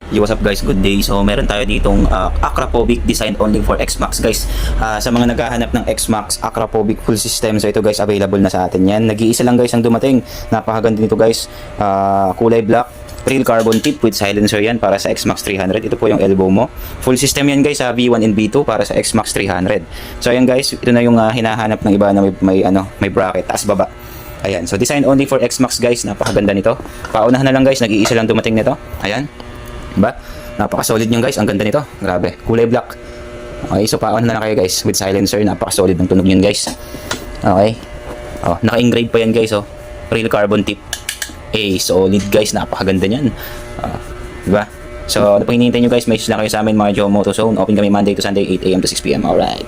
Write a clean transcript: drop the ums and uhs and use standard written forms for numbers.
Yo, what's up guys? Good day. So meron tayo ditong Akrapovic designed only for X-Max guys. Sa mga naghahanap ng X-Max Akrapovic full system, so ito guys available na sa atin yan. Nag-iisa lang guys ang dumating. Napakaganda nito guys. Kulay black, real carbon tip with silencer yan para sa X-Max 300. Ito po yung elbow mo. Full system yan guys sa V1 and V2 para sa X-Max 300. So ayan guys, ito na yung hinahanap ng iba na may bracket, taas baba. Ayan, so design only for X-Max guys. Napakaganda nito. Paunahan na lang guys, nag-iisa lang dumating nito. Ayan. Diba? Napaka-solid nyo guys. Ang ganda nito. Grabe. Kulay black. Okay, so paon na lang kayo guys with silencer. Napaka-solid ng tunog yun guys. Okay. Oh, naka-engrave pa yan guys. Oh. Real carbon tip. Solid guys. Napakaganda niyan. Diba? So, ano pang hinihintay nyo guys? Message lang kayo sa amin, mga Joe Moto Zone. Open kami Monday to Sunday, 8 AM to 6 PM. Alright.